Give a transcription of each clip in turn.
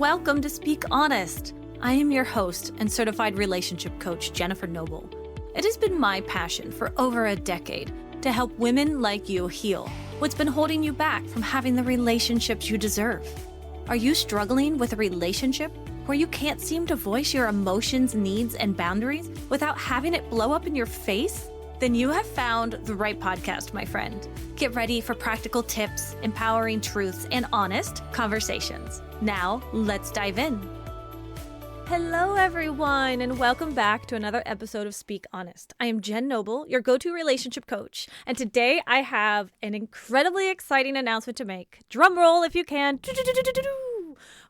welcome to Speak Honest. I am your host and certified relationship coach, Jennifer Noble. It has been my passion for over a decade to help women like you heal what's been holding you back from having the relationships you deserve. Are you struggling with a relationship where you can't seem to voice your emotions, needs, and boundaries without having it blow up in your face? Then you have found the right podcast, my friend. Get ready for practical tips, empowering truths, and honest conversations. Now, let's dive in. Hello, everyone, and welcome back to another episode of Speak Honest. I am Jen Noble, your go-to relationship coach, and today I have an incredibly exciting announcement to make. Drum roll if you can.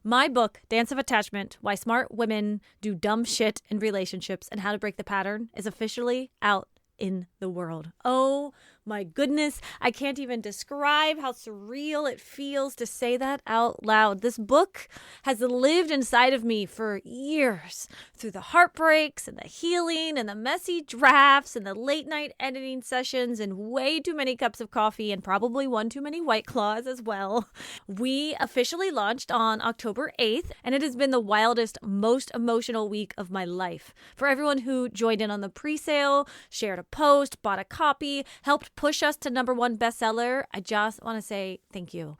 My book, Dance of Attachment, Why Smart Women Do Dumb Shit in Relationships and How to Break the Pattern, is officially out in the world. Oh my goodness, I can't even describe how surreal it feels to say that out loud. This book has lived inside of me for years, through the heartbreaks and the healing and the messy drafts and the late night editing sessions and way too many cups of coffee and probably one too many White Claws as well. We officially launched on October 8th, and it has been the wildest, most emotional week of my life. For everyone who joined in on the pre-sale, shared a post, bought a copy, helped push us to #1 bestseller, I just want to say thank you.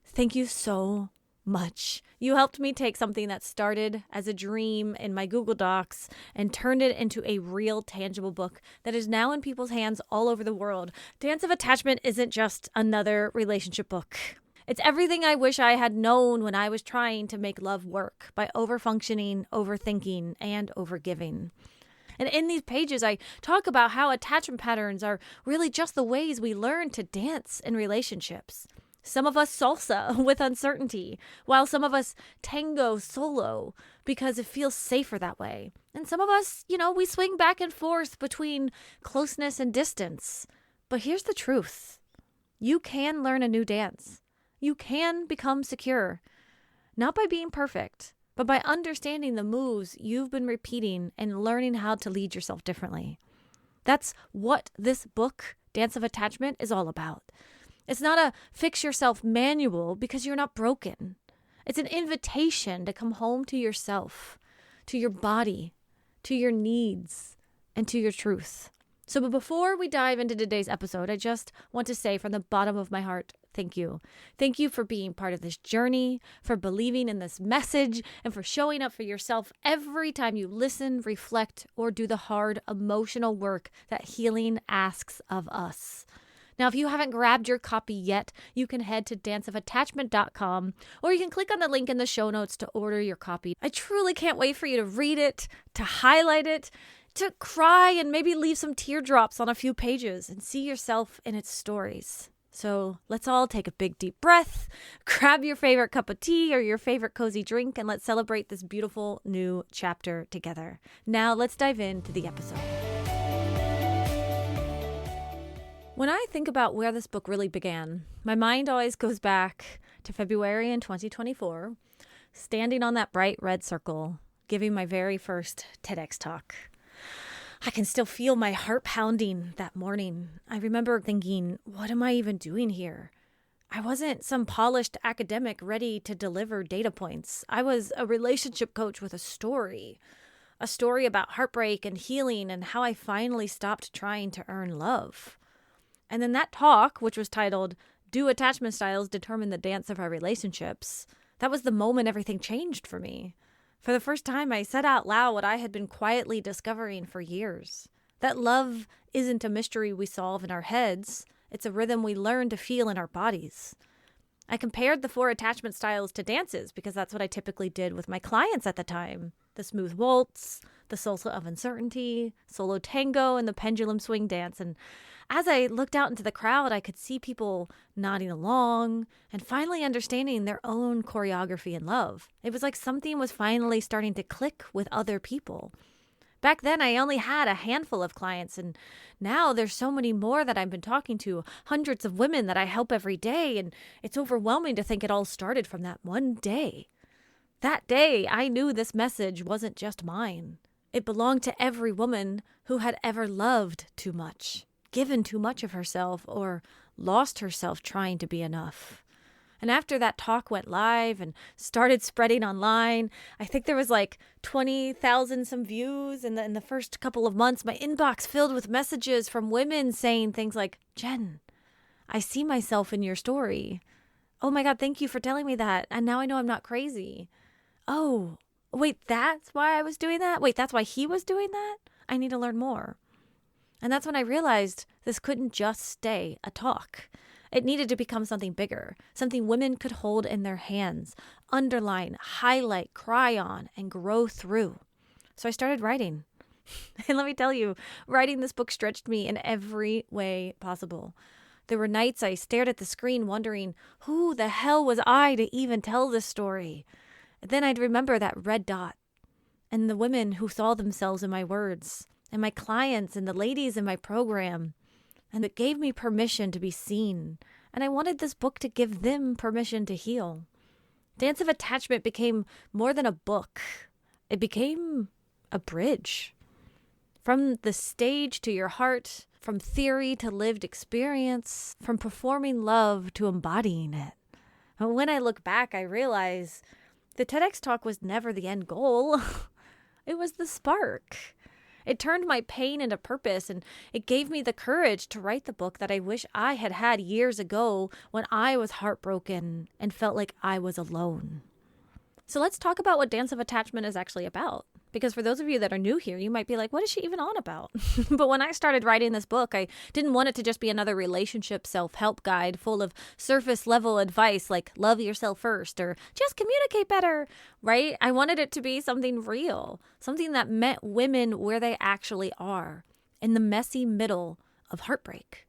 Thank you so much. You helped me take something that started as a dream in my Google Docs and turned it into a real tangible book that is now in people's hands all over the world. Dance of Attachment isn't just another relationship book. It's everything I wish I had known when I was trying to make love work by overfunctioning, overthinking, and overgiving. And in these pages, I talk about how attachment patterns are really just the ways we learn to dance in relationships. Some of us salsa with uncertainty, while some of us tango solo because it feels safer that way. And some of us, we swing back and forth between closeness and distance. But here's the truth. You can learn a new dance. You can become secure, not by being perfect, but by understanding the moves you've been repeating and learning how to lead yourself differently. That's what this book, Dance of Attachment, is all about. It's not a fix yourself manual because you're not broken. It's an invitation to come home to yourself, to your body, to your needs, and to your truth. So but before we dive into today's episode, I just want to say from the bottom of my heart, thank you. Thank you for being part of this journey, for believing in this message, and for showing up for yourself every time you listen, reflect, or do the hard emotional work that healing asks of us. Now, if you haven't grabbed your copy yet, you can head to danceofattachment.com, or you can click on the link in the show notes to order your copy. I truly can't wait for you to read it, to highlight it, to cry and maybe leave some teardrops on a few pages and see yourself in its stories. So let's all take a big deep breath, grab your favorite cup of tea or your favorite cozy drink, and let's celebrate this beautiful new chapter together. Now let's dive into the episode. When I think about where this book really began, my mind always goes back to February in 2024, standing on that bright red circle, giving my very first TEDx talk. I can still feel my heart pounding that morning. I remember thinking, what am I even doing here? I wasn't some polished academic ready to deliver data points. I was a relationship coach with a story about heartbreak and healing and how I finally stopped trying to earn love. And then that talk, which was titled, Do Attachment Styles Determine the Dance of Our Relationships? That was the moment everything changed for me. For the first time, I said out loud what I had been quietly discovering for years. That love isn't a mystery we solve in our heads. It's a rhythm we learn to feel in our bodies. I compared the 4 attachment styles to dances because that's what I typically did with my clients at the time. The smooth waltz, the salsa of uncertainty, solo tango, and the pendulum swing dance. And as I looked out into the crowd, I could see people nodding along and finally understanding their own choreography in love. It was like something was finally starting to click with other people. Back then, I only had a handful of clients, and now there's so many more that I've been talking to, hundreds of women that I help every day, and it's overwhelming to think it all started from that one day. That day, I knew this message wasn't just mine. It belonged to every woman who had ever loved too much, given too much of herself, or lost herself trying to be enough. And after that talk went live and started spreading online, I think there was like 20,000 some views in the first couple of months. My inbox filled with messages from women saying things like, Jen, I see myself in your story. Oh my God, thank you for telling me that. And now I know I'm not crazy. Oh, wait, that's why I was doing that? Wait, that's why he was doing that? I need to learn more. And that's when I realized this couldn't just stay a talk. It needed to become something bigger, something women could hold in their hands, underline, highlight, cry on, and grow through. So I started writing. And let me tell you, writing this book stretched me in every way possible. There were nights I stared at the screen wondering, who the hell was I to even tell this story? And then I'd remember that red dot and the women who saw themselves in my words, and my clients and the ladies in my program. And it gave me permission to be seen. And I wanted this book to give them permission to heal. Dance of Attachment became more than a book. It became a bridge. From the stage to your heart, from theory to lived experience, from performing love to embodying it. And when I look back, I realize the TEDx talk was never the end goal. It was the spark. It turned my pain into purpose, and it gave me the courage to write the book that I wish I had had years ago when I was heartbroken and felt like I was alone. So let's talk about what Dance of Attachment is actually about. Because for those of you that are new here, you might be like, what is she even on about? But when I started writing this book, I didn't want it to just be another relationship self-help guide full of surface level advice like love yourself first or just communicate better, right? I wanted it to be something real, something that met women where they actually are, in the messy middle of heartbreak.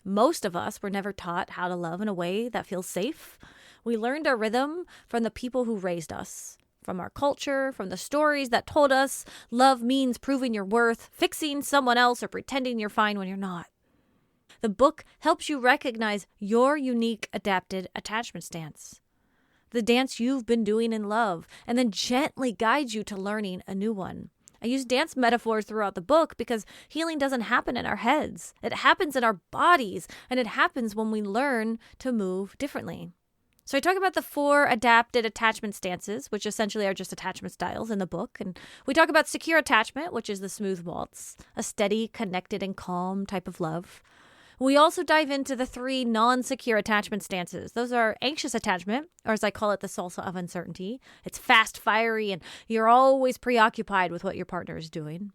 Most of us were never taught how to love in a way that feels safe. We learned our rhythm from the people who raised us. From our culture, from the stories that told us love means proving your worth, fixing someone else, or pretending you're fine when you're not. The book helps you recognize your unique adapted attachment stance, the dance you've been doing in love, and then gently guides you to learning a new one. I use dance metaphors throughout the book because healing doesn't happen in our heads. It happens in our bodies, and it happens when we learn to move differently. So I talk about the 4 adapted attachment stances, which essentially are just attachment styles in the book. And we talk about secure attachment, which is the smooth waltz, a steady, connected, and calm type of love. We also dive into the 3 non-secure attachment stances. Those are anxious attachment, or as I call it, the salsa of uncertainty. It's fast, fiery, and you're always preoccupied with what your partner is doing.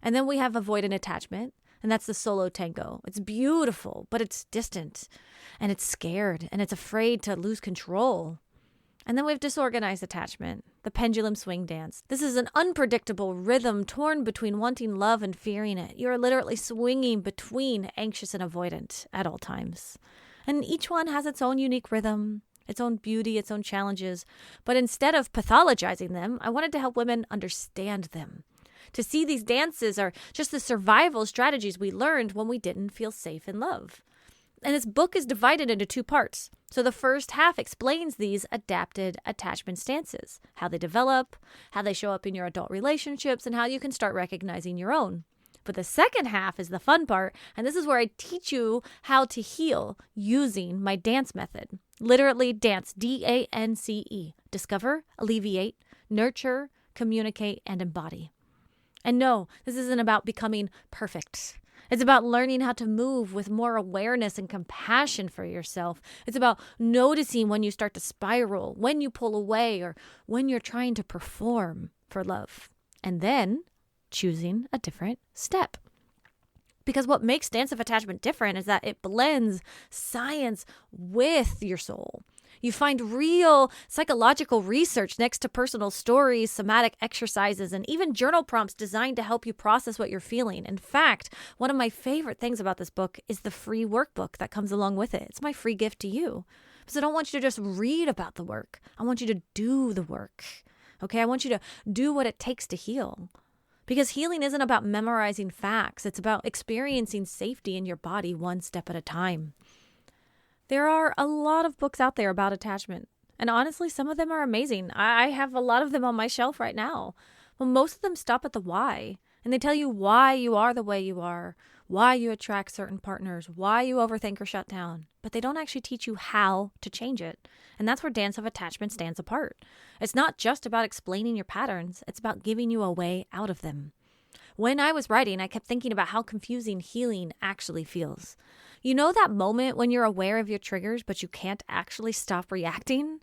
And then we have avoidant attachment. And that's the solo tango. It's beautiful, but it's distant, and it's scared, and it's afraid to lose control. And then we have disorganized attachment, the pendulum swing dance. This is an unpredictable rhythm torn between wanting love and fearing it. You're literally swinging between anxious and avoidant at all times. And each one has its own unique rhythm, its own beauty, its own challenges. But instead of pathologizing them, I wanted to help women understand them. To see these dances are just the survival strategies we learned when we didn't feel safe in love. And this book is divided into 2 parts. So the first half explains these adapted attachment stances, how they develop, how they show up in your adult relationships, and how you can start recognizing your own. But the second half is the fun part, and this is where I teach you how to heal using my dance method. Literally dance, D-A-N-C-E. Discover, alleviate, nurture, communicate, and embody. And no, this isn't about becoming perfect. It's about learning how to move with more awareness and compassion for yourself. It's about noticing when you start to spiral, when you pull away, or when you're trying to perform for love. And then choosing a different step. Because what makes Dance of Attachment different is that it blends science with your soul. You find real psychological research next to personal stories, somatic exercises, and even journal prompts designed to help you process what you're feeling. In fact, one of my favorite things about this book is the free workbook that comes along with it. It's my free gift to you. Because I don't want you to just read about the work. I want you to do the work. Okay? I want you to do what it takes to heal. Because healing isn't about memorizing facts. It's about experiencing safety in your body one step at a time. There are a lot of books out there about attachment. And honestly, some of them are amazing. I have a lot of them on my shelf right now. Well, most of them stop at the why. And they tell you why you are the way you are, why you attract certain partners, why you overthink or shut down, but they don't actually teach you how to change it. And that's where Dance of Attachment stands apart. It's not just about explaining your patterns, it's about giving you a way out of them. When I was writing, I kept thinking about how confusing healing actually feels. You know that moment when you're aware of your triggers, but you can't actually stop reacting?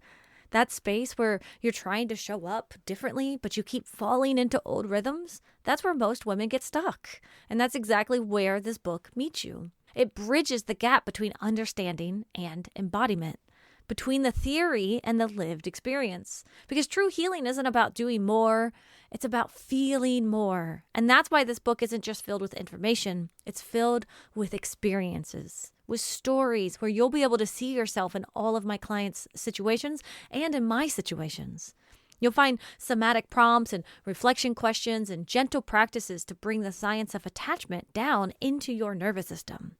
That space where you're trying to show up differently, but you keep falling into old rhythms? That's where most women get stuck. And that's exactly where this book meets you. It bridges the gap between understanding and embodiment, between the theory and the lived experience. Because true healing isn't about doing more, it's about feeling more. And that's why this book isn't just filled with information, it's filled with experiences, with stories where you'll be able to see yourself in all of my clients' situations and in my situations. You'll find somatic prompts and reflection questions and gentle practices to bring the science of attachment down into your nervous system.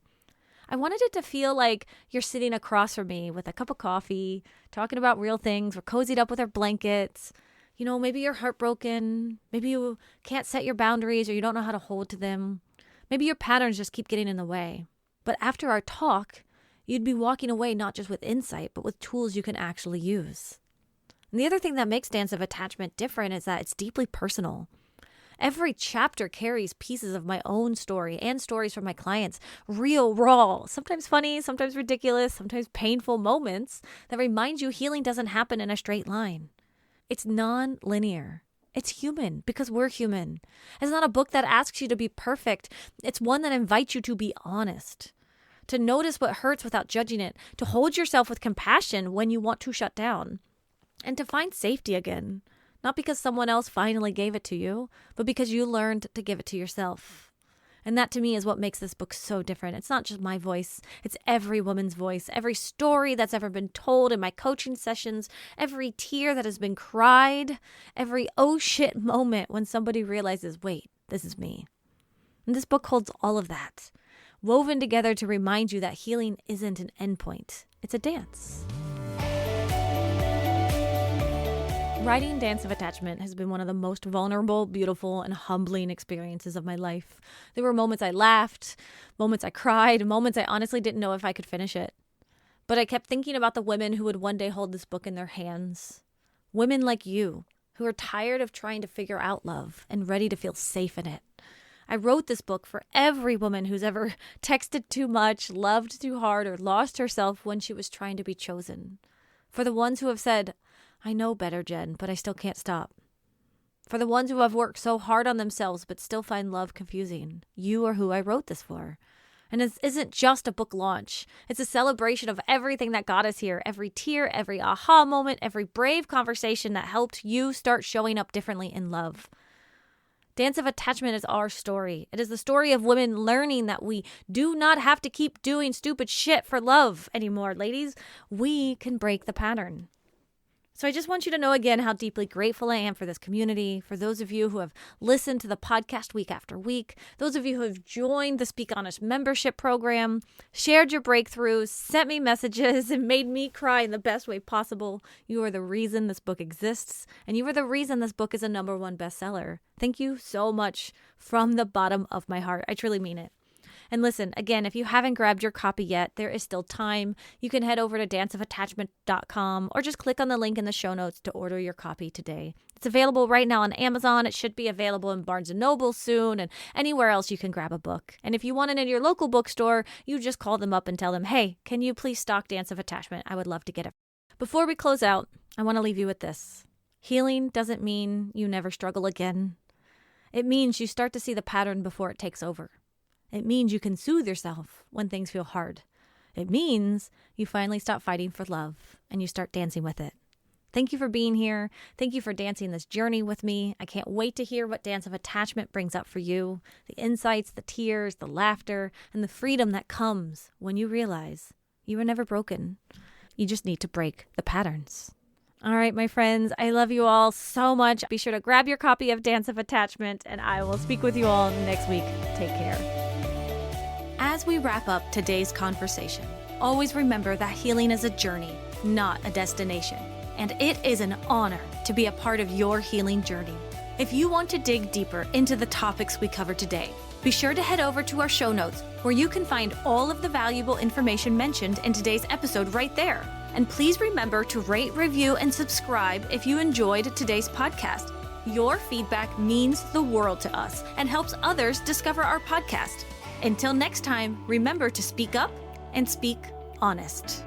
I wanted it to feel like you're sitting across from me with a cup of coffee, talking about real things. We're cozied up with our blankets. You know, maybe you're heartbroken. Maybe you can't set your boundaries or you don't know how to hold to them. Maybe your patterns just keep getting in the way. But after our talk, you'd be walking away not just with insight, but with tools you can actually use. And the other thing that makes Dance of Attachment different is that it's deeply personal. Every chapter carries pieces of my own story and stories from my clients, real, raw, sometimes funny, sometimes ridiculous, sometimes painful moments that remind you healing doesn't happen in a straight line. It's non-linear. It's human because we're human. It's not a book that asks you to be perfect. It's one that invites you to be honest, to notice what hurts without judging it, to hold yourself with compassion when you want to shut down, and to find safety again. Not because someone else finally gave it to you, but because you learned to give it to yourself. And that to me is what makes this book so different. It's not just my voice. It's every woman's voice. Every story that's ever been told in my coaching sessions. Every tear that has been cried. Every oh shit moment when somebody realizes, wait, this is me. And this book holds all of that, woven together to remind you that healing isn't an endpoint. It's a dance. Writing Dance of Attachment has been one of the most vulnerable, beautiful, and humbling experiences of my life. There were moments I laughed, moments I cried, moments I honestly didn't know if I could finish it. But I kept thinking about the women who would one day hold this book in their hands. Women like you, who are tired of trying to figure out love and ready to feel safe in it. I wrote this book for every woman who's ever texted too much, loved too hard, or lost herself when she was trying to be chosen. For the ones who have said, I know better, Jen, but I still can't stop. For the ones who have worked so hard on themselves but still find love confusing, you are who I wrote this for. And it isn't just a book launch. It's a celebration of everything that got us here. Every tear, every aha moment, every brave conversation that helped you start showing up differently in love. Dance of Attachment is our story. It is the story of women learning that we do not have to keep doing stupid shit for love anymore, ladies. We can break the pattern. So I just want you to know again how deeply grateful I am for this community, for those of you who have listened to the podcast week after week, those of you who have joined the Speak Honest membership program, shared your breakthroughs, sent me messages, and made me cry in the best way possible. You are the reason this book exists, and you are the reason this book is a #1 bestseller. Thank you so much from the bottom of my heart. I truly mean it. And listen, again, if you haven't grabbed your copy yet, there is still time. You can head over to danceofattachment.com or just click on the link in the show notes to order your copy today. It's available right now on Amazon. It should be available in Barnes & Noble soon and anywhere else you can grab a book. And if you want it in your local bookstore, you just call them up and tell them, hey, can you please stock Dance of Attachment? I would love to get it. Before we close out, I want to leave you with this. Healing doesn't mean you never struggle again. It means you start to see the pattern before it takes over. It means you can soothe yourself when things feel hard. It means you finally stop fighting for love and you start dancing with it. Thank you for being here. Thank you for dancing this journey with me. I can't wait to hear what Dance of Attachment brings up for you. The insights, the tears, the laughter, and the freedom that comes when you realize you were never broken. You just need to break the patterns. All right, my friends, I love you all so much. Be sure to grab your copy of Dance of Attachment, and I will speak with you all next week. Take care. As we wrap up today's conversation, always remember that healing is a journey, not a destination. And it is an honor to be a part of your healing journey. If you want to dig deeper into the topics we covered today, Be sure to head over to our show notes where you can find all of the valuable information mentioned in today's episode right there. And please remember to rate, review, and subscribe if you enjoyed today's podcast. Your feedback means the world to us and helps others discover our podcast. Until next time, remember to speak up and speak honest.